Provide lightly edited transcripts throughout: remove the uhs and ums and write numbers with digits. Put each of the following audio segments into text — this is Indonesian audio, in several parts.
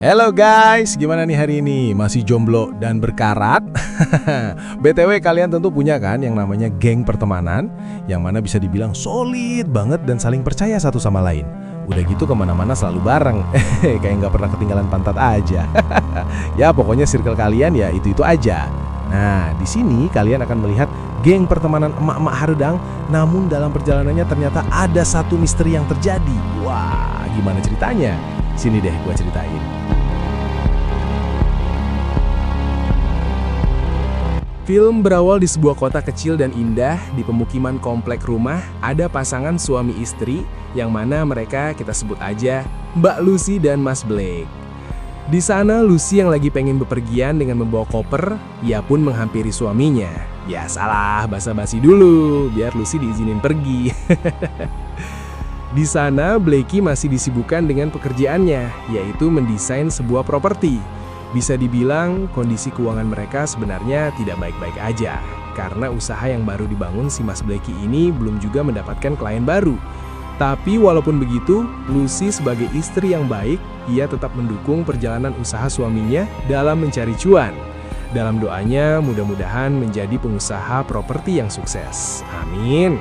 Halo guys, gimana nih hari ini? Masih jomblo dan berkarat? BTW kalian tentu punya kan yang namanya geng pertemanan, yang mana bisa dibilang solid banget dan saling percaya satu sama lain. Udah gitu kemana-mana selalu bareng, kayak nggak pernah ketinggalan pantat aja. Ya pokoknya circle kalian ya itu-itu aja. Nah di sini kalian akan melihat geng pertemanan emak-emak Haredang, namun dalam perjalanannya ternyata ada satu misteri yang terjadi. Wah, gimana ceritanya? Sini deh gua ceritain. Film berawal di sebuah kota kecil dan indah. Di pemukiman komplek rumah ada pasangan suami istri yang mana mereka kita sebut aja Mbak Lucy dan Mas Blake. Di sana Lucy yang lagi pengen bepergian dengan membawa koper, ia pun menghampiri suaminya. Biasalah basa-basi dulu biar Lucy diizinin pergi. Di sana Blakey masih disibukkan dengan pekerjaannya, yaitu mendesain sebuah properti. Bisa dibilang kondisi keuangan mereka sebenarnya tidak baik-baik aja, karena usaha yang baru dibangun si Mas Blakey ini belum juga mendapatkan klien baru. Tapi walaupun begitu, Lucy sebagai istri yang baik, ia tetap mendukung perjalanan usaha suaminya dalam mencari cuan. Dalam doanya, mudah-mudahan menjadi pengusaha properti yang sukses. Amin.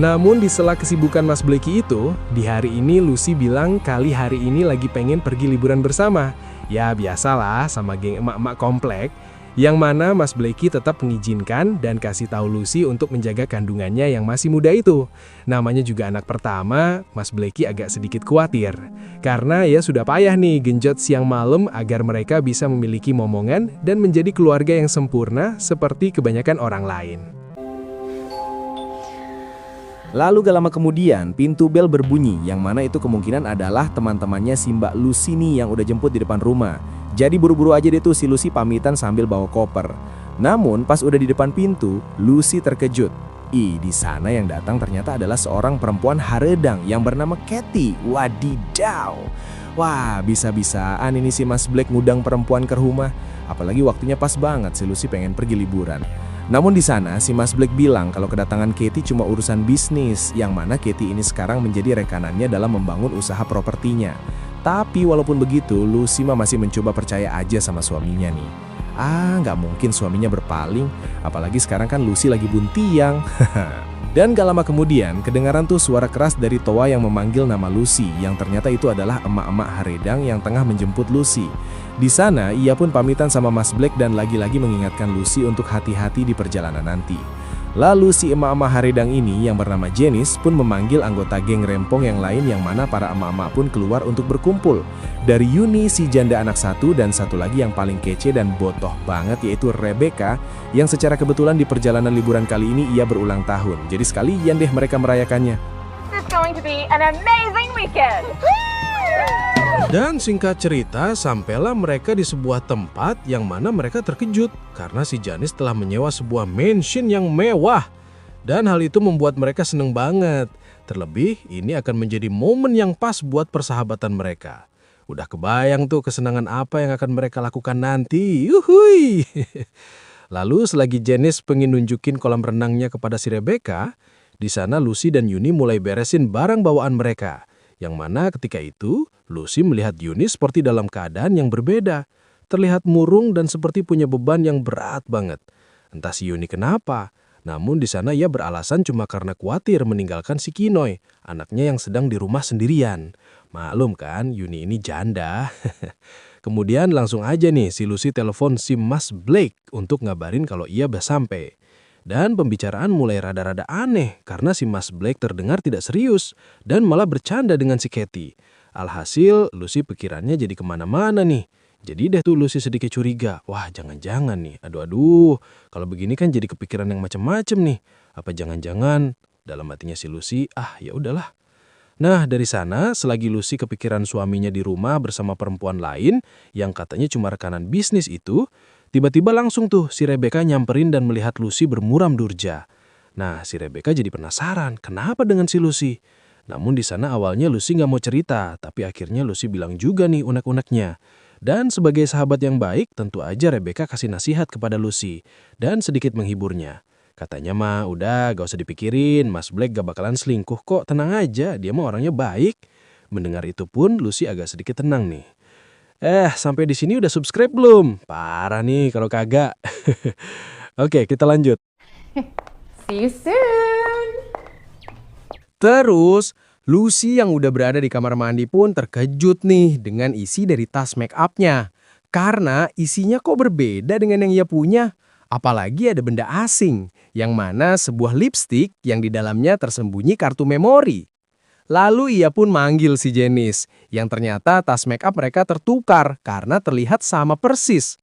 Namun di sela kesibukan Mas Blakey itu, di hari ini Lucy bilang kali hari ini lagi pengen pergi liburan bersama. Ya biasalah sama geng emak-emak komplek, yang mana Mas Blakey tetap mengizinkan dan kasih tahu Lucy untuk menjaga kandungannya yang masih muda itu. Namanya juga anak pertama, Mas Blakey agak sedikit khawatir. Karena ya sudah payah nih genjot siang malam agar mereka bisa memiliki momongan dan menjadi keluarga yang sempurna seperti kebanyakan orang lain. Lalu gak lama kemudian, pintu bel berbunyi, yang mana itu kemungkinan adalah teman-temannya si Mbak Lucy nih yang udah jemput di depan rumah. Jadi buru-buru aja deh tuh si Lucy pamitan sambil bawa koper. Namun pas udah di depan pintu, Lucy terkejut. Di sana yang datang ternyata adalah seorang perempuan Haredang yang bernama Katy. Wadidaw. Wah, bisa-bisaan ini si Mas Blake ngundang perempuan ke rumah. Apalagi waktunya pas banget si Lucy pengen pergi liburan. Namun di sana si Mas Blake bilang kalau kedatangan Katy cuma urusan bisnis, yang mana Katy ini sekarang menjadi rekanannya dalam membangun usaha propertinya. Tapi walaupun begitu, Lucy masih mencoba percaya aja sama suaminya nih. Nggak mungkin suaminya berpaling, apalagi sekarang kan Lucy lagi buntiang. Dan gak lama kemudian, kedengaran tuh suara keras dari Toa yang memanggil nama Lucy, yang ternyata itu adalah emak-emak Haredang yang tengah menjemput Lucy. Di sana, ia pun pamitan sama Mas Blake dan lagi-lagi mengingatkan Lucy untuk hati-hati di perjalanan nanti. Lalu si emak-emak Haredang ini yang bernama Janice pun memanggil anggota geng rempong yang lain, yang mana para emak-emak pun keluar untuk berkumpul. Dari Yuni, si janda anak satu, dan satu lagi yang paling kece dan botoh banget yaitu Rebecca, yang secara kebetulan di perjalanan liburan kali ini ia berulang tahun. Jadi sekalian deh mereka merayakannya. It's going to be an amazing weekend. Dan singkat cerita, sampailah mereka di sebuah tempat yang mana mereka terkejut karena si Janice telah menyewa sebuah mansion yang mewah. Dan hal itu membuat mereka seneng banget. Terlebih, ini akan menjadi momen yang pas buat persahabatan mereka. Udah kebayang tuh kesenangan apa yang akan mereka lakukan nanti. Yuhui! Lalu selagi Janice pengen nunjukin kolam renangnya kepada si Rebecca, di sana Lucy dan Yuni mulai beresin barang bawaan mereka. Yang mana ketika itu, Lucy melihat Yuni seperti dalam keadaan yang berbeda. Terlihat murung dan seperti punya beban yang berat banget. Entah si Yuni kenapa, namun di sana ia beralasan cuma karena khawatir meninggalkan si Kinoy, anaknya yang sedang di rumah sendirian. Maklum kan, Yuni ini janda. Kemudian langsung aja nih si Lucy telepon si Mas Blake untuk ngabarin kalau ia udah sampai. Dan pembicaraan mulai rada-rada aneh karena si Mas Blake terdengar tidak serius dan malah bercanda dengan si Katy. Alhasil Lucy pikirannya jadi kemana-mana nih. Jadi deh tuh Lucy sedikit curiga. Wah jangan-jangan nih, aduh kalau begini kan jadi kepikiran yang macem-macem nih. Apa jangan-jangan dalam hatinya si Lucy, ya udahlah. Nah dari sana selagi Lucy kepikiran suaminya di rumah bersama perempuan lain yang katanya cuma rekanan bisnis itu, tiba-tiba langsung tuh si Rebecca nyamperin dan melihat Lucy bermuram durja. Nah si Rebecca jadi penasaran kenapa dengan si Lucy. Namun di sana awalnya Lucy nggak mau cerita, tapi akhirnya Lucy bilang juga nih unek-uneknya. Dan sebagai sahabat yang baik tentu aja Rebecca kasih nasihat kepada Lucy dan sedikit menghiburnya. Katanya udah gak usah dipikirin, Mas Blake gak bakalan selingkuh kok, tenang aja, dia orangnya baik. Mendengar itu pun Lucy agak sedikit tenang nih. Sampai di sini udah subscribe belum? Parah nih kalau kagak. Oke, kita lanjut. See you soon! Terus, Lucy yang udah berada di kamar mandi pun terkejut nih dengan isi dari tas make up-nya. Karena isinya kok berbeda dengan yang ia punya. Apalagi ada benda asing, yang mana sebuah lipstick yang di dalamnya tersembunyi kartu memori. Lalu ia pun manggil si Janice, yang ternyata tas make up mereka tertukar karena terlihat sama persis.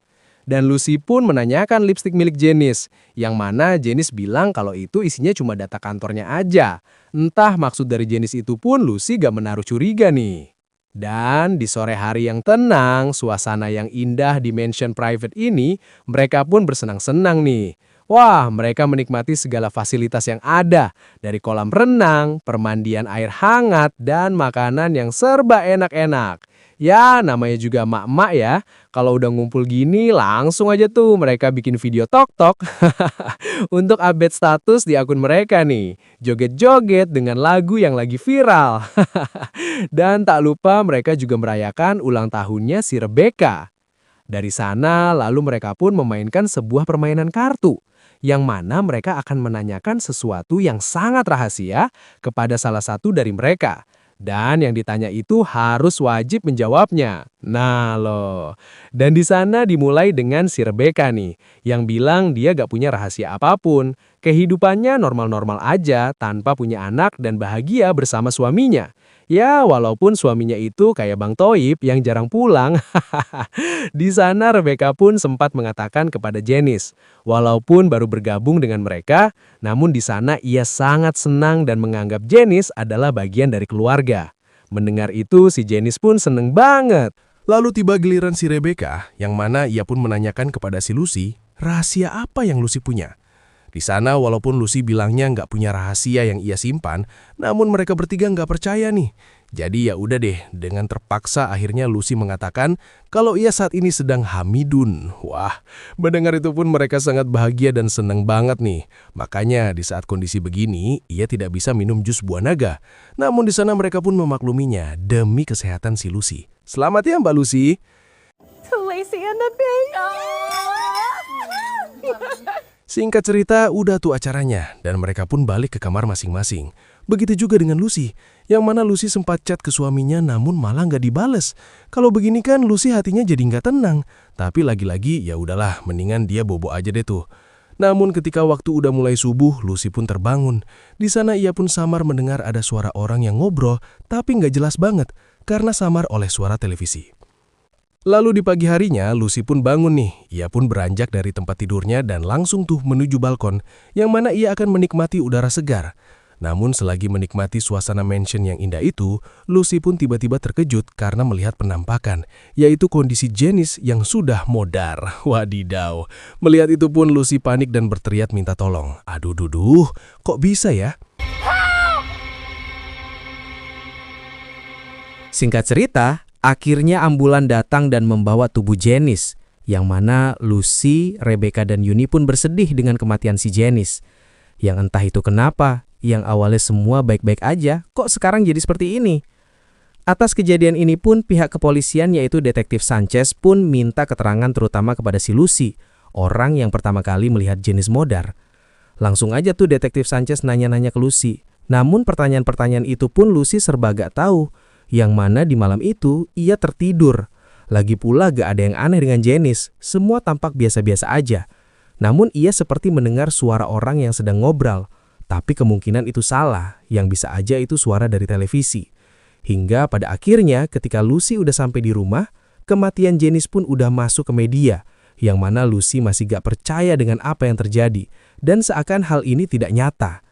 Dan Lucy pun menanyakan lipstick milik Janice, yang mana Janice bilang kalau itu isinya cuma data kantornya aja. Entah maksud dari Janice itu pun Lucy gak menaruh curiga nih. Dan di sore hari yang tenang, suasana yang indah di mansion private ini, mereka pun bersenang-senang nih. Wah, mereka menikmati segala fasilitas yang ada, dari kolam renang, permandian air hangat, dan makanan yang serba enak-enak. Ya, namanya juga emak-emak ya. Kalau udah ngumpul gini, langsung aja tuh mereka bikin video tok-tok untuk update status di akun mereka nih. Joget-joget dengan lagu yang lagi viral. Dan tak lupa mereka juga merayakan ulang tahunnya si Rebecca. Dari sana, lalu mereka pun memainkan sebuah permainan kartu, yang mana mereka akan menanyakan sesuatu yang sangat rahasia kepada salah satu dari mereka. Dan yang ditanya itu harus wajib menjawabnya. Nah loh, dan di sana dimulai dengan si Rebecca nih, yang bilang dia gak punya rahasia apapun. Kehidupannya normal-normal aja, tanpa punya anak dan bahagia bersama suaminya. Ya, walaupun suaminya itu kayak Bang Toib yang jarang pulang. Di sana Rebecca pun sempat mengatakan kepada Janice, walaupun baru bergabung dengan mereka, namun di sana ia sangat senang dan menganggap Janice adalah bagian dari keluarga. Mendengar itu, si Janice pun seneng banget. Lalu tiba giliran si Rebecca, yang mana ia pun menanyakan kepada si Lucy, rahasia apa yang Lucy punya? Di sana walaupun Lucy bilangnya nggak punya rahasia yang ia simpan, namun mereka bertiga nggak percaya nih. Jadi ya udah deh, dengan terpaksa akhirnya Lucy mengatakan kalau ia saat ini sedang hamidun. Wah, mendengar itu pun mereka sangat bahagia dan senang banget nih. Makanya di saat kondisi begini, ia tidak bisa minum jus buah naga. Namun di sana mereka pun memakluminya demi kesehatan si Lucy. Selamat ya Mbak Lucy. To Lacey and the baby! Singkat cerita, udah tuh acaranya, dan mereka pun balik ke kamar masing-masing. Begitu juga dengan Lucy, yang mana Lucy sempat chat ke suaminya namun malah nggak dibales. Kalau begini kan Lucy hatinya jadi nggak tenang. Tapi lagi-lagi ya udahlah, mendingan dia bobo aja deh tuh. Namun ketika waktu udah mulai subuh, Lucy pun terbangun. Di sana ia pun samar mendengar ada suara orang yang ngobrol, tapi nggak jelas banget, karena samar oleh suara televisi. Lalu di pagi harinya, Lucy pun bangun nih. Ia pun beranjak dari tempat tidurnya dan langsung tuh menuju balkon, yang mana ia akan menikmati udara segar. Namun selagi menikmati suasana mansion yang indah itu, Lucy pun tiba-tiba terkejut karena melihat penampakan, yaitu kondisi Janice yang sudah modar. Wadidaw. Melihat itu pun Lucy panik dan berteriak minta tolong. Aduh, kok bisa ya? Singkat cerita, akhirnya ambulan datang dan membawa tubuh Janice, yang mana Lucy, Rebecca, dan Yuni pun bersedih dengan kematian si Janice. Yang entah itu kenapa, yang awalnya semua baik-baik aja, kok sekarang jadi seperti ini? Atas kejadian ini pun pihak kepolisian yaitu Detektif Sanchez pun minta keterangan terutama kepada si Lucy, orang yang pertama kali melihat Janice modar. Langsung aja tuh Detektif Sanchez nanya-nanya ke Lucy. Namun pertanyaan-pertanyaan itu pun Lucy serba gak tahu. Yang mana di malam itu ia tertidur. Lagi pula gak ada yang aneh dengan Janice, semua tampak biasa-biasa aja. Namun ia seperti mendengar suara orang yang sedang ngobrol. Tapi kemungkinan itu salah, yang bisa aja itu suara dari televisi. Hingga pada akhirnya ketika Lucy udah sampai di rumah, kematian Janice pun udah masuk ke media. Yang mana Lucy masih gak percaya dengan apa yang terjadi. Dan seakan hal ini tidak nyata.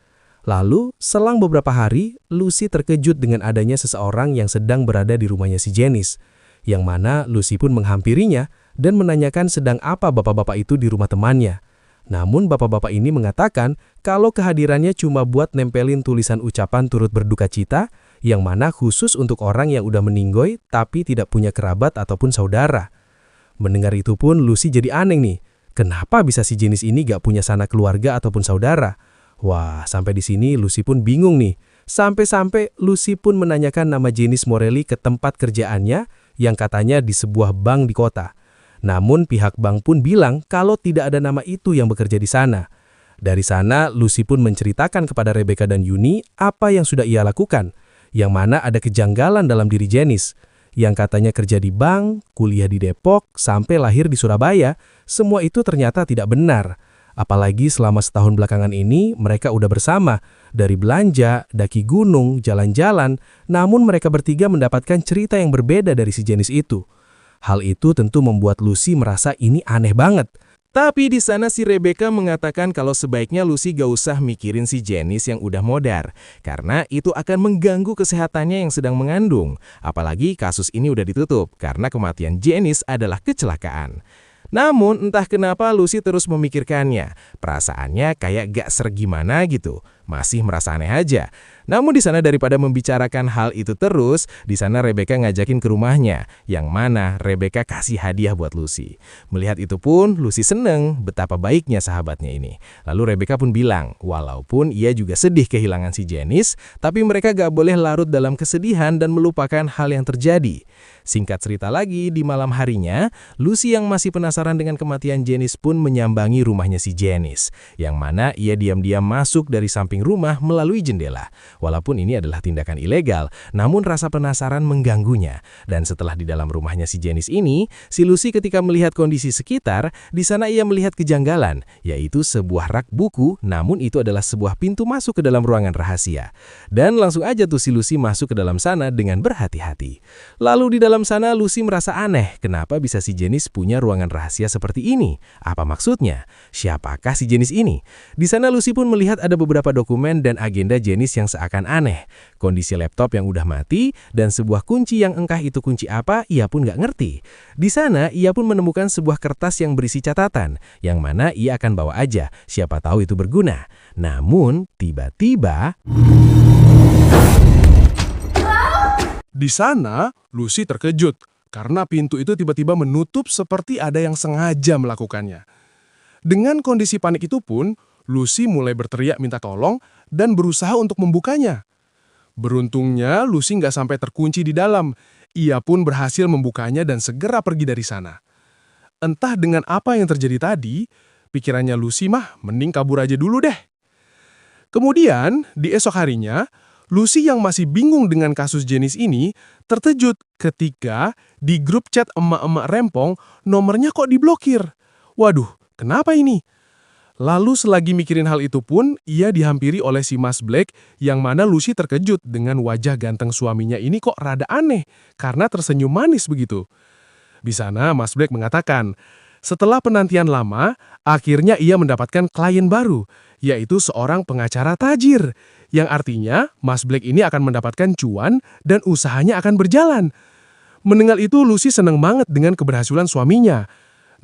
Lalu, selang beberapa hari, Lucy terkejut dengan adanya seseorang yang sedang berada di rumahnya si Janice. Yang mana Lucy pun menghampirinya dan menanyakan sedang apa bapak-bapak itu di rumah temannya. Namun bapak-bapak ini mengatakan kalau kehadirannya cuma buat nempelin tulisan ucapan turut berduka cita, yang mana khusus untuk orang yang udah meninggoy tapi tidak punya kerabat ataupun saudara. Mendengar itu pun Lucy jadi aneh nih. Kenapa bisa si Janice ini gak punya sanak keluarga ataupun saudara? Wah, sampai di sini Lucy pun bingung nih. Sampai-sampai Lucy pun menanyakan nama Janice Morelli ke tempat kerjaannya, yang katanya di sebuah bank di kota. Namun pihak bank pun bilang kalau tidak ada nama itu yang bekerja di sana. Dari sana, Lucy pun menceritakan kepada Rebecca dan Yuni apa yang sudah ia lakukan, yang mana ada kejanggalan dalam diri Janice. Yang katanya kerja di bank, kuliah di Depok, sampai lahir di Surabaya, semua itu ternyata tidak benar. Apalagi selama setahun belakangan ini, mereka udah bersama. Dari belanja, daki gunung, jalan-jalan, namun mereka bertiga mendapatkan cerita yang berbeda dari si Janice itu. Hal itu tentu membuat Lucy merasa ini aneh banget. Tapi di sana si Rebecca mengatakan kalau sebaiknya Lucy gak usah mikirin si Janice yang udah modar, karena itu akan mengganggu kesehatannya yang sedang mengandung. Apalagi kasus ini udah ditutup, karena kematian Janice adalah kecelakaan. Namun entah kenapa Lucy terus memikirkannya. Perasaannya kayak gak sergimana gitu. Masih merasa aneh aja. Namun di sana daripada membicarakan hal itu terus, di sana Rebecca ngajakin ke rumahnya, yang mana Rebecca kasih hadiah buat Lucy. Melihat itu pun Lucy seneng betapa baiknya sahabatnya ini. Lalu Rebecca pun bilang, walaupun ia juga sedih kehilangan si Janice, tapi mereka gak boleh larut dalam kesedihan dan melupakan hal yang terjadi. Singkat cerita lagi, di malam harinya, Lucy yang masih penasaran dengan kematian Janice pun menyambangi rumahnya si Janice, yang mana ia diam-diam masuk dari samping rumah melalui jendela. Walaupun ini adalah tindakan ilegal, namun rasa penasaran mengganggunya. Dan setelah di dalam rumahnya si Janice ini, si Lucy ketika melihat kondisi sekitar, di sana ia melihat kejanggalan, yaitu sebuah rak buku, namun itu adalah sebuah pintu masuk ke dalam ruangan rahasia. Dan langsung aja tuh si Lucy masuk ke dalam sana dengan berhati-hati. Lalu di dalam sana Lucy merasa aneh, kenapa bisa si Janice punya ruangan rahasia seperti ini? Apa maksudnya? Siapakah si Janice ini? Di sana Lucy pun melihat ada beberapa dokumen dan agenda Janice yang seakan aneh. Kondisi laptop yang udah mati dan sebuah kunci yang entah itu kunci apa, ia pun nggak ngerti. Di sana ia pun menemukan sebuah kertas yang berisi catatan, yang mana ia akan bawa aja, siapa tahu itu berguna. Namun tiba-tiba Di sana, Lucy terkejut karena pintu itu tiba-tiba menutup seperti ada yang sengaja melakukannya. Dengan kondisi panik itu pun, Lucy mulai berteriak minta tolong dan berusaha untuk membukanya. Beruntungnya, Lucy nggak sampai terkunci di dalam. Ia pun berhasil membukanya dan segera pergi dari sana. Entah dengan apa yang terjadi tadi, pikirannya Lucy mah mending kabur aja dulu deh. Kemudian, di esok harinya, Lucy yang masih bingung dengan kasus Janice ini terkejut ketika di grup chat emak-emak rempong nomornya kok diblokir. Waduh, kenapa ini? Lalu selagi mikirin hal itu pun, ia dihampiri oleh si Mas Black yang mana Lucy terkejut dengan wajah ganteng suaminya ini kok rada aneh karena tersenyum manis begitu. Di sana Mas Black mengatakan, setelah penantian lama, akhirnya ia mendapatkan klien baru, yaitu seorang pengacara tajir, yang artinya Mas Black ini akan mendapatkan cuan dan usahanya akan berjalan. Mendengar itu Lucy senang banget dengan keberhasilan suaminya.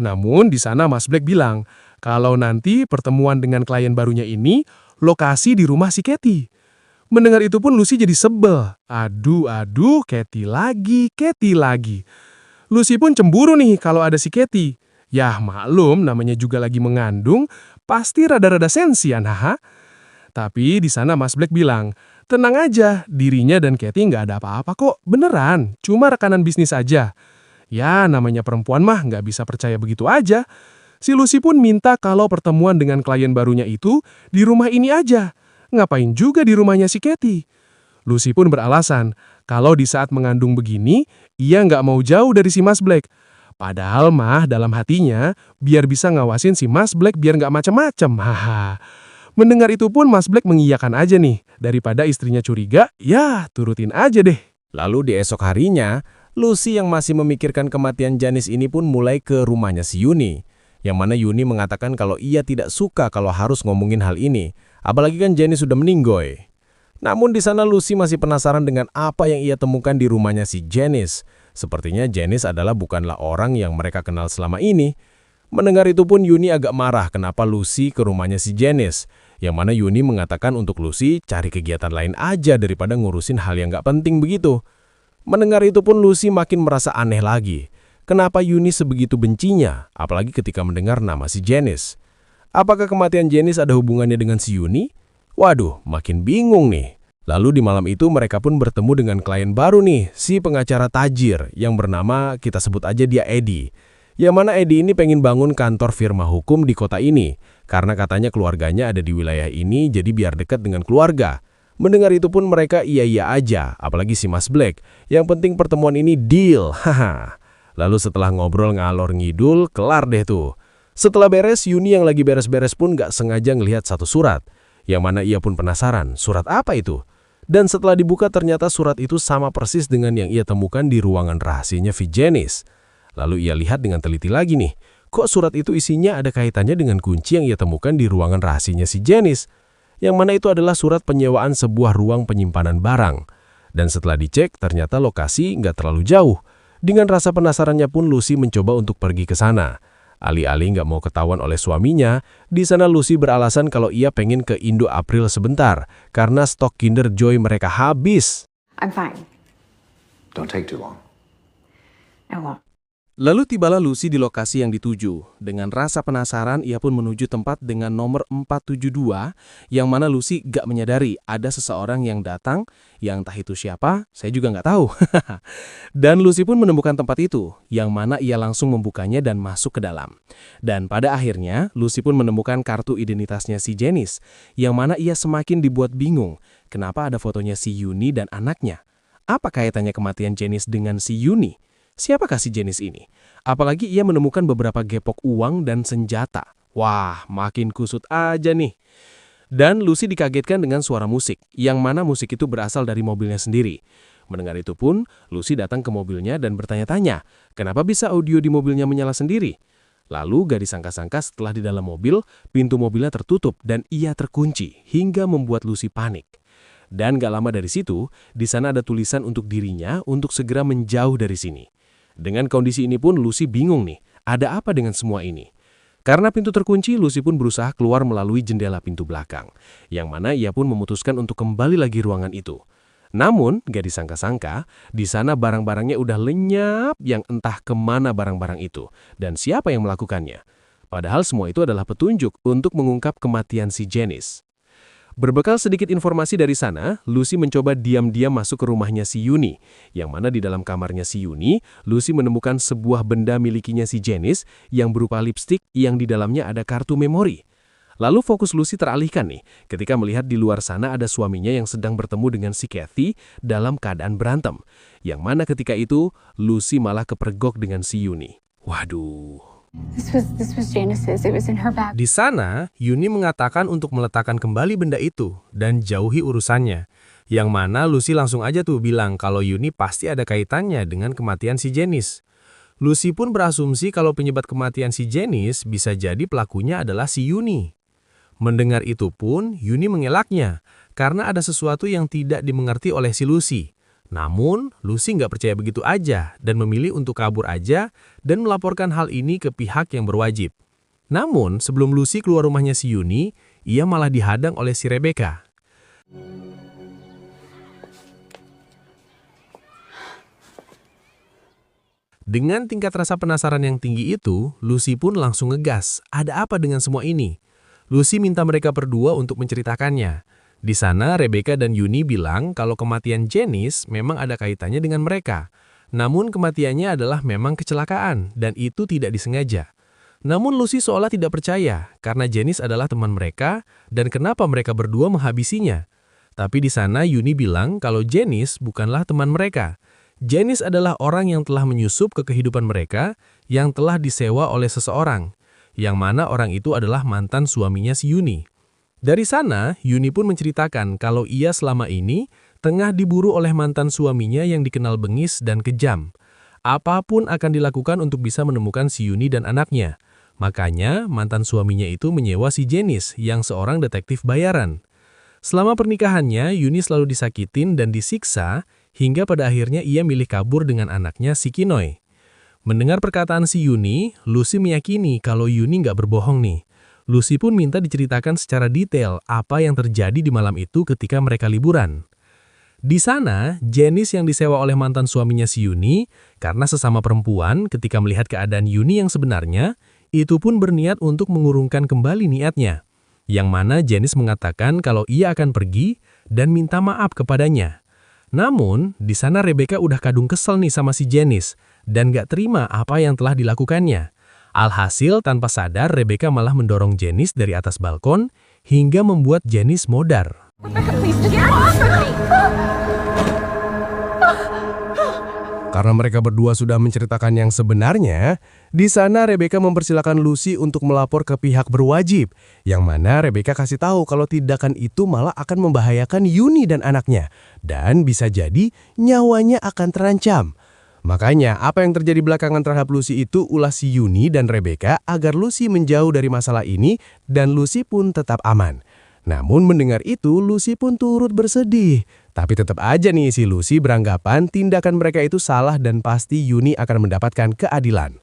Namun di sana Mas Black bilang, kalau nanti pertemuan dengan klien barunya ini, lokasi di rumah si Katie. Mendengar itu pun Lucy jadi sebel. Aduh, Katie lagi. Lucy pun cemburu nih kalau ada si Katie. Yah maklum, namanya juga lagi mengandung, pasti rada-rada sensian, haha. Tapi di sana Mas Black bilang, tenang aja, dirinya dan Katie nggak ada apa-apa kok, beneran, cuma rekanan bisnis aja. Ya, namanya perempuan mah nggak bisa percaya begitu aja. Si Lucy pun minta kalau pertemuan dengan klien barunya itu di rumah ini aja. Ngapain juga di rumahnya si Katie? Lucy pun beralasan, kalau di saat mengandung begini, ia nggak mau jauh dari si Mas Black. Padahal mah dalam hatinya, biar bisa ngawasin si Mas Black biar nggak macem-macem. Haha. Mendengar itu pun Mas Black mengiyakan aja nih. Daripada istrinya curiga, ya turutin aja deh. Lalu di esok harinya, Lucy yang masih memikirkan kematian Janice ini pun mulai ke rumahnya si Yuni. Yang mana Yuni mengatakan kalau ia tidak suka kalau harus ngomongin hal ini. Apalagi kan Janice sudah meninggoy. Namun di sana Lucy masih penasaran dengan apa yang ia temukan di rumahnya si Janice. Sepertinya Janice adalah bukanlah orang yang mereka kenal selama ini. Mendengar itu pun Yuni agak marah kenapa Lucy ke rumahnya si Janice. Yang mana Yuni mengatakan untuk Lucy cari kegiatan lain aja daripada ngurusin hal yang gak penting begitu. Mendengar itu pun Lucy makin merasa aneh lagi. Kenapa Yuni sebegitu bencinya, apalagi ketika mendengar nama si Janice? Apakah kematian Janice ada hubungannya dengan si Yuni? Waduh, makin bingung nih. Lalu di malam itu mereka pun bertemu dengan klien baru nih, si pengacara tajir yang bernama, kita sebut aja dia Eddie. Yang mana Eddie ini pengen bangun kantor firma hukum di kota ini, karena katanya keluarganya ada di wilayah ini, jadi biar dekat dengan keluarga. Mendengar itu pun mereka iya-iya aja, apalagi si Mas Black. Yang penting pertemuan ini deal, haha. Lalu setelah ngobrol ngalor ngidul, kelar deh tuh. Setelah beres, Yuni yang lagi beres-beres pun gak sengaja ngelihat satu surat. Yang mana ia pun penasaran, surat apa itu? Dan setelah dibuka ternyata surat itu sama persis dengan yang ia temukan di ruangan rahasianya V. Janice. Lalu ia lihat dengan teliti lagi nih, kok surat itu isinya ada kaitannya dengan kunci yang ia temukan di ruangan rahasianya si Janice. Yang mana itu adalah surat penyewaan sebuah ruang penyimpanan barang. Dan setelah dicek ternyata lokasi nggak terlalu jauh. Dengan rasa penasarannya pun Lucy mencoba untuk pergi ke sana. Alih-alih nggak mau ketahuan oleh suaminya, di sana Lucy beralasan kalau ia pengen ke Indo April sebentar, karena stok Kinder Joy mereka habis. I'm fine. Don't take too long. I won't. Lalu tibalah Lucy di lokasi yang dituju. Dengan rasa penasaran, ia pun menuju tempat dengan nomor 472, yang mana Lucy gak menyadari ada seseorang yang datang, yang entah itu siapa, saya juga gak tahu. Dan Lucy pun menemukan tempat itu, yang mana ia langsung membukanya dan masuk ke dalam. Dan pada akhirnya, Lucy pun menemukan kartu identitasnya si Janice, yang mana ia semakin dibuat bingung, kenapa ada fotonya si Yuni dan anaknya. Apa kaitannya kematian Janice dengan si Yuni? Siapakah si Janice ini? Apalagi ia menemukan beberapa gepok uang dan senjata. Wah, makin kusut aja nih. Dan Lucy dikagetkan dengan suara musik, yang mana musik itu berasal dari mobilnya sendiri. Mendengar itu pun, Lucy datang ke mobilnya dan bertanya-tanya, kenapa bisa audio di mobilnya menyala sendiri? Lalu gak disangka-sangka setelah di dalam mobil, pintu mobilnya tertutup dan ia terkunci, hingga membuat Lucy panik. Dan gak lama dari situ, di sana ada tulisan untuk dirinya untuk segera menjauh dari sini. Dengan kondisi ini pun Lucy bingung nih, ada apa dengan semua ini? Karena pintu terkunci, Lucy pun berusaha keluar melalui jendela pintu belakang, yang mana ia pun memutuskan untuk kembali lagi ruangan itu. Namun, gak disangka-sangka, di sana barang-barangnya udah lenyap yang entah kemana barang-barang itu, dan siapa yang melakukannya. Padahal semua itu adalah petunjuk untuk mengungkap kematian si Janice. Berbekal sedikit informasi dari sana, Lucy mencoba diam-diam masuk ke rumahnya si Yuni, yang mana di dalam kamarnya si Yuni, Lucy menemukan sebuah benda milikinya si Janice yang berupa lipstik yang di dalamnya ada kartu memori. Lalu fokus Lucy teralihkan nih, ketika melihat di luar sana ada suaminya yang sedang bertemu dengan si Kathy dalam keadaan berantem, yang mana ketika itu Lucy malah kepergok dengan si Yuni. Waduh. This was Janice's. It was in her bag. Di sana, Yuni mengatakan untuk meletakkan kembali benda itu dan jauhi urusannya. Yang mana Lucy langsung aja tuh bilang kalau Yuni pasti ada kaitannya dengan kematian si Janice. Lucy pun berasumsi kalau penyebab kematian si Janice bisa jadi pelakunya adalah si Yuni. Mendengar itu pun, Yuni mengelaknya karena ada sesuatu yang tidak dimengerti oleh si Lucy. Namun, Lucy nggak percaya begitu aja dan memilih untuk kabur aja dan melaporkan hal ini ke pihak yang berwajib. Namun, sebelum Lucy keluar rumahnya si Yuni, ia malah dihadang oleh si Rebecca. Dengan tingkat rasa penasaran yang tinggi itu, Lucy pun langsung ngegas. Ada apa dengan semua ini? Lucy minta mereka berdua untuk menceritakannya. Di sana, Rebecca dan Yuni bilang kalau kematian Janice memang ada kaitannya dengan mereka. Namun kematiannya adalah memang kecelakaan dan itu tidak disengaja. Namun Lucy seolah tidak percaya karena Janice adalah teman mereka dan kenapa mereka berdua menghabisinya. Tapi di sana Yuni bilang kalau Janice bukanlah teman mereka. Janice adalah orang yang telah menyusup ke kehidupan mereka yang telah disewa oleh seseorang. Yang mana orang itu adalah mantan suaminya si Yuni. Dari sana, Yuni pun menceritakan kalau ia selama ini tengah diburu oleh mantan suaminya yang dikenal bengis dan kejam. Apapun akan dilakukan untuk bisa menemukan si Yuni dan anaknya. Makanya, mantan suaminya itu menyewa si Janice yang seorang detektif bayaran. Selama pernikahannya, Yuni selalu disakitin dan disiksa hingga pada akhirnya ia milih kabur dengan anaknya si Kinoy. Mendengar perkataan si Yuni, Lucy meyakini kalau Yuni nggak berbohong nih. Lucy pun minta diceritakan secara detail apa yang terjadi di malam itu ketika mereka liburan. Di sana, Janice yang disewa oleh mantan suaminya si Yuni, karena sesama perempuan ketika melihat keadaan Yuni yang sebenarnya, itu pun berniat untuk mengurungkan kembali niatnya. yang mana Janice mengatakan kalau ia akan pergi dan minta maaf kepadanya. Namun, di sana Rebecca udah kadung kesel nih sama si Janice dan gak terima apa yang telah dilakukannya. Alhasil, tanpa sadar, Rebecca malah mendorong Janice dari atas balkon hingga membuat Janice modar. Karena mereka berdua sudah menceritakan yang sebenarnya, di sana Rebecca mempersilakan Lucy untuk melapor ke pihak berwajib, yang mana Rebecca kasih tahu kalau tindakan itu malah akan membahayakan Yuni dan anaknya, dan bisa jadi nyawanya akan terancam. Makanya, apa yang terjadi belakangan terhadap Lucy itu ulah si Yuni dan Rebecca agar Lucy menjauh dari masalah ini dan Lucy pun tetap aman. Namun mendengar itu, Lucy pun turut bersedih. Tapi tetap aja nih si Lucy beranggapan tindakan mereka itu salah dan pasti Yuni akan mendapatkan keadilan.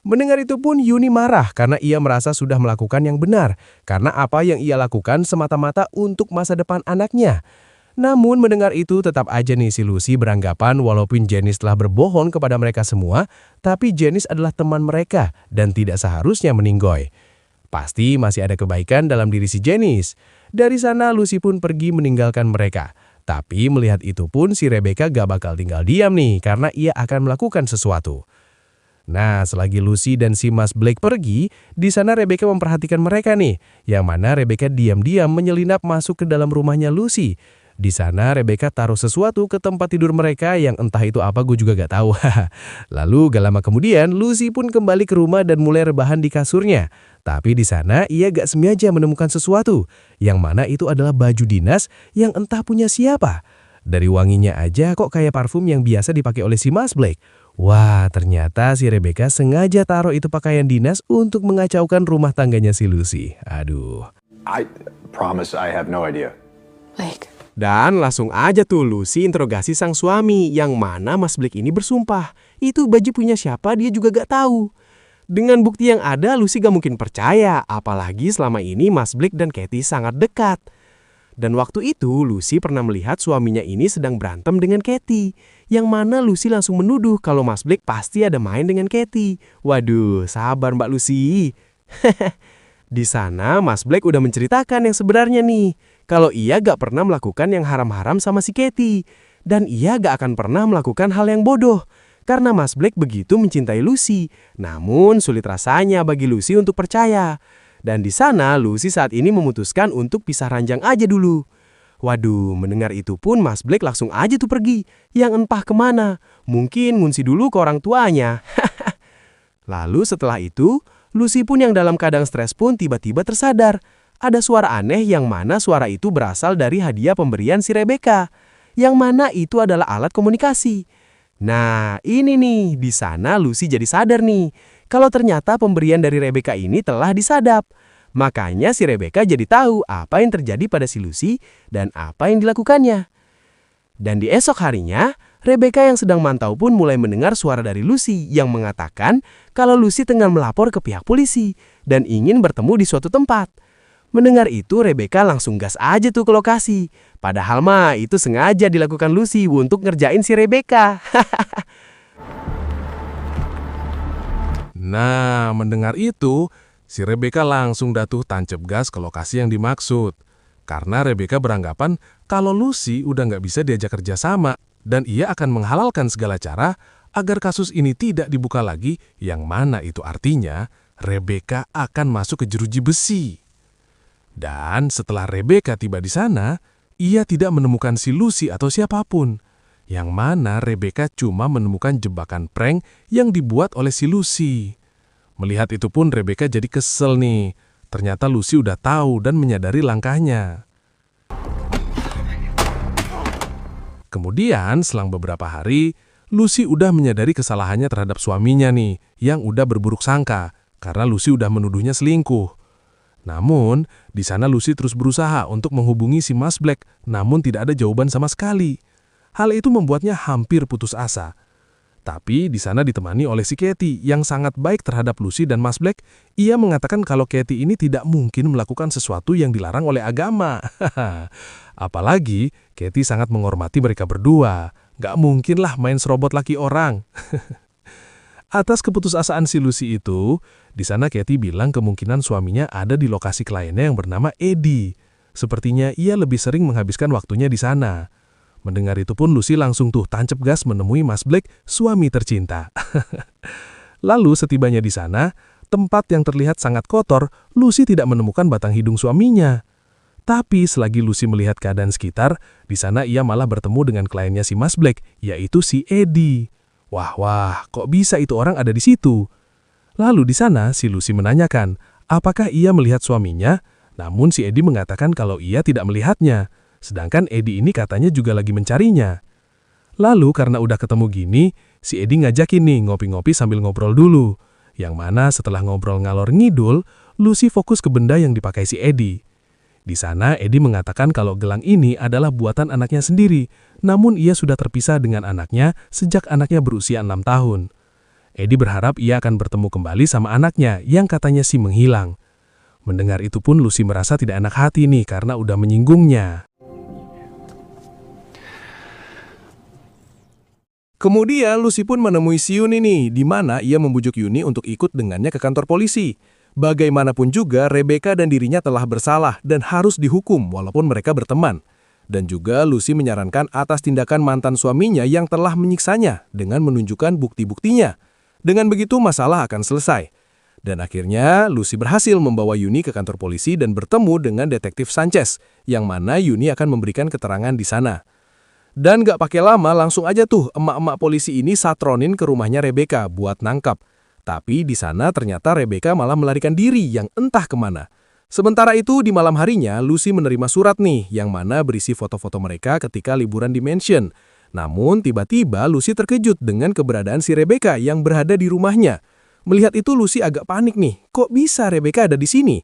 Mendengar itu pun Yuni marah karena ia merasa sudah melakukan yang benar. Karena apa yang ia lakukan semata-mata untuk masa depan anaknya. Namun mendengar itu tetap aja nih si Lucy beranggapan walaupun Janice telah berbohong kepada mereka semua, tapi Janice adalah teman mereka dan tidak seharusnya meninggoy. Pasti masih ada kebaikan dalam diri si Janice. Dari sana Lucy pun pergi meninggalkan mereka. Tapi melihat itu pun si Rebecca gak bakal tinggal diam nih karena ia akan melakukan sesuatu. Nah, selagi Lucy dan si Mas Blake pergi, di sana Rebecca memperhatikan mereka nih, yang mana Rebecca diam-diam menyelinap masuk ke dalam rumahnya Lucy. Di sana Rebecca taruh sesuatu ke tempat tidur mereka yang entah itu apa gue juga gak tahu. Lalu gak lama kemudian Lucy pun kembali ke rumah dan mulai rebahan di kasurnya. Tapi di sana ia gak sengaja menemukan sesuatu, yang mana itu adalah baju dinas yang entah punya siapa. Dari wanginya aja kok kayak parfum yang biasa dipakai oleh si Mas Blake. Wah, ternyata si Rebecca sengaja taruh itu pakaian dinas untuk mengacaukan rumah tangganya si Lucy. Aduh. I promise I have no idea. Blake. Dan langsung aja tuh Lucy interogasi sang suami, yang mana Mas Blake ini bersumpah. Itu baju punya siapa dia juga gak tahu. Dengan bukti yang ada, Lucy gak mungkin percaya, apalagi selama ini Mas Blake dan Katie sangat dekat. Dan waktu itu, Lucy pernah melihat suaminya ini sedang berantem dengan Katie, yang mana Lucy langsung menuduh kalau Mas Blake pasti ada main dengan Katie. Waduh, sabar Mbak Lucy. Di sana, Mas Blake udah menceritakan yang sebenarnya nih, kalau ia gak pernah melakukan yang haram-haram sama si Katie, dan ia gak akan pernah melakukan hal yang bodoh. Karena Mas Blake begitu mencintai Lucy, namun sulit rasanya bagi Lucy untuk percaya. Dan di sana Lucy saat ini memutuskan untuk pisah ranjang aja dulu. Waduh, mendengar itu pun Mas Blake langsung aja tuh pergi, yang entah kemana. Mungkin ngunsi dulu ke orang tuanya. Lalu setelah itu, Lucy pun yang dalam keadaan stres pun tiba-tiba tersadar. Ada suara aneh yang mana suara itu berasal dari hadiah pemberian si Rebecca. Yang mana itu adalah alat komunikasi. Nah, ini nih, di sana Lucy jadi sadar nih, kalau ternyata pemberian dari Rebecca ini telah disadap. Makanya si Rebecca jadi tahu apa yang terjadi pada si Lucy dan apa yang dilakukannya. Dan di esok harinya, Rebecca yang sedang mantau pun mulai mendengar suara dari Lucy yang mengatakan kalau Lucy tengah melapor ke pihak polisi dan ingin bertemu di suatu tempat. Mendengar itu, Rebecca langsung gas aja tuh ke lokasi. Padahal mah itu sengaja dilakukan Lucy untuk ngerjain si Rebecca. Nah, mendengar itu, si Rebecca langsung datuh tancap gas ke lokasi yang dimaksud. Karena Rebecca beranggapan kalau Lucy udah nggak bisa diajak kerja sama, dan ia akan menghalalkan segala cara agar kasus ini tidak dibuka lagi, yang mana itu artinya Rebecca akan masuk ke jeruji besi. Dan setelah Rebecca tiba di sana, ia tidak menemukan si Lucy atau siapapun. Yang mana Rebecca cuma menemukan jebakan prank yang dibuat oleh si Lucy. Melihat itu pun Rebecca jadi kesel nih. Ternyata Lucy udah tahu dan menyadari langkahnya. Kemudian selang beberapa hari, Lucy udah menyadari kesalahannya terhadap suaminya nih, yang udah berburuk sangka, karena Lucy udah menuduhnya selingkuh. Namun, di sana Lucy terus berusaha untuk menghubungi si Mas Blake, namun tidak ada jawaban sama sekali. Hal itu membuatnya hampir putus asa. Tapi di sana ditemani oleh si Katie yang sangat baik terhadap Lucy dan Mas Blake. Ia mengatakan kalau Katie ini tidak mungkin melakukan sesuatu yang dilarang oleh agama. Apalagi Katie sangat menghormati mereka berdua. Gak mungkinlah main serobot laki orang. Atas keputusasaan si Lucy itu, di sana Kathy bilang kemungkinan suaminya ada di lokasi kliennya yang bernama Eddie. Sepertinya ia lebih sering menghabiskan waktunya di sana. Mendengar itu pun Lucy langsung tuh tancap gas menemui Mas Blake, suami tercinta. Lalu setibanya di sana, tempat yang terlihat sangat kotor, Lucy tidak menemukan batang hidung suaminya. Tapi selagi Lucy melihat keadaan sekitar, di sana ia malah bertemu dengan kliennya si Mas Blake, yaitu si Eddie. Wah, kok bisa itu orang ada di situ? Lalu di sana si Lucy menanyakan, apakah ia melihat suaminya? Namun si Eddie mengatakan kalau ia tidak melihatnya. Sedangkan Eddie ini katanya juga lagi mencarinya. Lalu karena udah ketemu gini, si Eddie ngajakin nih ngopi-ngopi sambil ngobrol dulu. Yang mana setelah ngobrol ngalor ngidul, Lucy fokus ke benda yang dipakai si Eddie. Di sana Eddie mengatakan kalau gelang ini adalah buatan anaknya sendiri, namun ia sudah terpisah dengan anaknya sejak anaknya berusia 6 tahun. Eddie berharap ia akan bertemu kembali sama anaknya yang katanya sih menghilang. Mendengar itu pun Lucy merasa tidak enak hati nih karena udah menyinggungnya. Kemudian Lucy pun menemui si Yuni nih, di mana ia membujuk Yuni untuk ikut dengannya ke kantor polisi. Bagaimanapun juga, Rebecca dan dirinya telah bersalah dan harus dihukum walaupun mereka berteman. Dan juga Lucy menyarankan atas tindakan mantan suaminya yang telah menyiksanya dengan menunjukkan bukti-buktinya. Dengan begitu masalah akan selesai. Dan akhirnya Lucy berhasil membawa Yuni ke kantor polisi dan bertemu dengan detektif Sanchez, yang mana Yuni akan memberikan keterangan di sana. Dan gak pakai lama langsung aja tuh emak-emak polisi ini satronin ke rumahnya Rebecca buat nangkap. Tapi di sana ternyata Rebecca malah melarikan diri yang entah kemana. Sementara itu di malam harinya Lucy menerima surat nih yang mana berisi foto-foto mereka ketika liburan di mansion. Namun tiba-tiba Lucy terkejut dengan keberadaan si Rebecca yang berada di rumahnya. Melihat itu Lucy agak panik nih, kok bisa Rebecca ada di sini?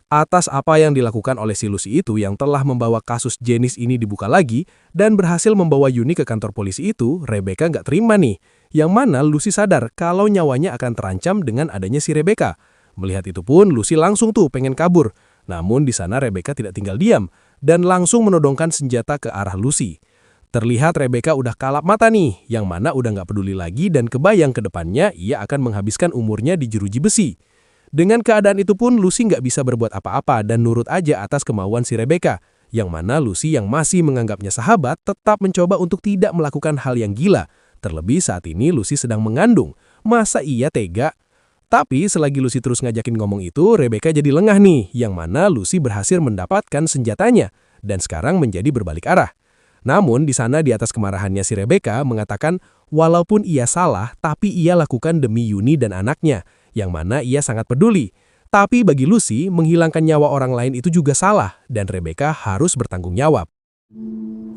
Atas apa yang dilakukan oleh si Lucy itu yang telah membawa kasus Janice ini dibuka lagi dan berhasil membawa Yuni ke kantor polisi itu, Rebecca nggak terima nih. Yang mana Lucy sadar kalau nyawanya akan terancam dengan adanya si Rebecca. Melihat itu pun Lucy langsung tuh pengen kabur. Namun di sana Rebecca tidak tinggal diam dan langsung menodongkan senjata ke arah Lucy. Terlihat Rebecca udah kalap mata nih, yang mana udah nggak peduli lagi dan kebayang ke depannya ia akan menghabiskan umurnya di jeruji besi. Dengan keadaan itu pun Lucy nggak bisa berbuat apa-apa dan nurut aja atas kemauan si Rebecca, yang mana Lucy yang masih menganggapnya sahabat tetap mencoba untuk tidak melakukan hal yang gila. Terlebih saat ini Lucy sedang mengandung, masa ia tega? Tapi selagi Lucy terus ngajakin ngomong itu, Rebecca jadi lengah nih, yang mana Lucy berhasil mendapatkan senjatanya dan sekarang menjadi berbalik arah. Namun di sana di atas kemarahannya si Rebecca mengatakan walaupun ia salah, tapi ia lakukan demi Yuni dan anaknya, yang mana ia sangat peduli. Tapi bagi Lucy, menghilangkan nyawa orang lain itu juga salah, dan Rebecca harus bertanggung jawab.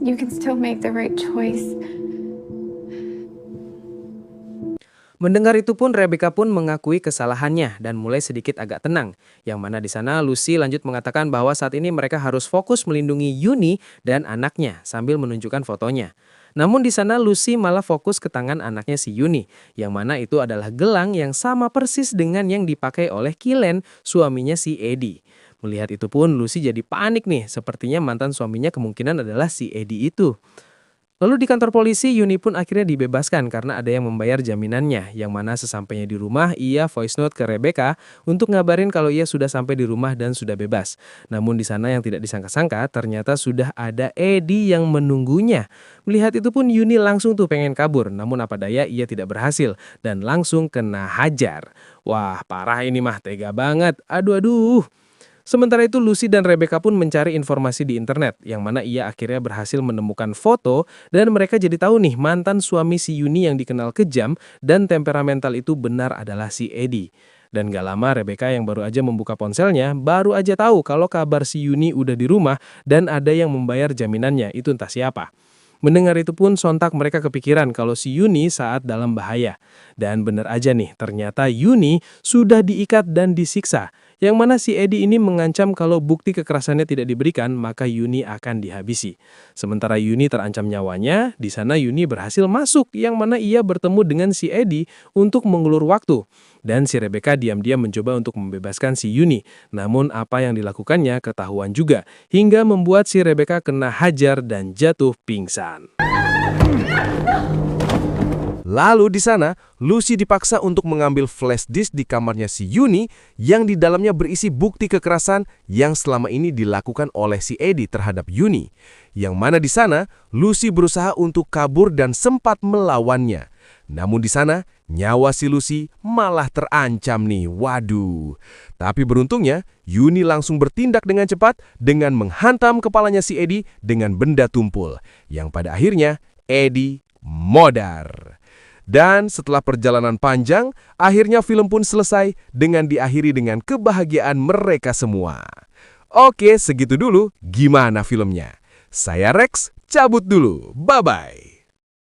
You can still make the right choice. Mendengar itu pun Rebecca pun mengakui kesalahannya dan mulai sedikit agak tenang. Yang mana di sana Lucy lanjut mengatakan bahwa saat ini mereka harus fokus melindungi Yuni dan anaknya sambil menunjukkan fotonya. Namun di sana Lucy malah fokus ke tangan anaknya si Yuni, yang mana itu adalah gelang yang sama persis dengan yang dipakai oleh Kilen, suaminya si Eddie. Melihat itu pun Lucy jadi panik nih, sepertinya mantan suaminya kemungkinan adalah si Eddie itu. Lalu di kantor polisi, Yuni pun akhirnya dibebaskan karena ada yang membayar jaminannya, yang mana sesampainya di rumah, ia voice note ke Rebecca untuk ngabarin kalau ia sudah sampai di rumah dan sudah bebas. Namun di sana yang tidak disangka-sangka, ternyata sudah ada Eddie yang menunggunya. Melihat itu pun Yuni langsung tuh pengen kabur, namun apa daya ia tidak berhasil dan langsung kena hajar. Wah, parah ini mah, tega banget. Aduh. Sementara itu Lucy dan Rebecca pun mencari informasi di internet, yang mana ia akhirnya berhasil menemukan foto dan mereka jadi tahu nih mantan suami si Yuni yang dikenal kejam dan temperamental itu benar adalah si Eddie. Dan gak lama Rebecca yang baru aja membuka ponselnya, baru aja tahu kalau kabar si Yuni udah di rumah dan ada yang membayar jaminannya, itu entah siapa. Mendengar itu pun sontak mereka kepikiran kalau si Yuni saat dalam bahaya. Dan benar aja nih, ternyata Yuni sudah diikat dan disiksa. Yang mana si Eddie ini mengancam kalau bukti kekerasannya tidak diberikan, maka Yuni akan dihabisi. Sementara Yuni terancam nyawanya, di sana Yuni berhasil masuk, yang mana ia bertemu dengan si Eddie untuk mengulur waktu. Dan si Rebecca diam-diam mencoba untuk membebaskan si Yuni. Namun apa yang dilakukannya ketahuan juga, hingga membuat si Rebecca kena hajar dan jatuh pingsan. Lalu di sana, Lucy dipaksa untuk mengambil flash disk di kamarnya si Yuni yang di dalamnya berisi bukti kekerasan yang selama ini dilakukan oleh si Eddie terhadap Yuni. Yang mana di sana, Lucy berusaha untuk kabur dan sempat melawannya. Namun di sana, nyawa si Lucy malah terancam nih, waduh. Tapi beruntungnya, Yuni langsung bertindak dengan cepat dengan menghantam kepalanya si Eddie dengan benda tumpul. Yang pada akhirnya, Eddie modar. Dan setelah perjalanan panjang, akhirnya film pun selesai dengan diakhiri dengan kebahagiaan mereka semua. Oke, segitu dulu. Gimana filmnya? Saya Rex, cabut dulu. Bye-bye.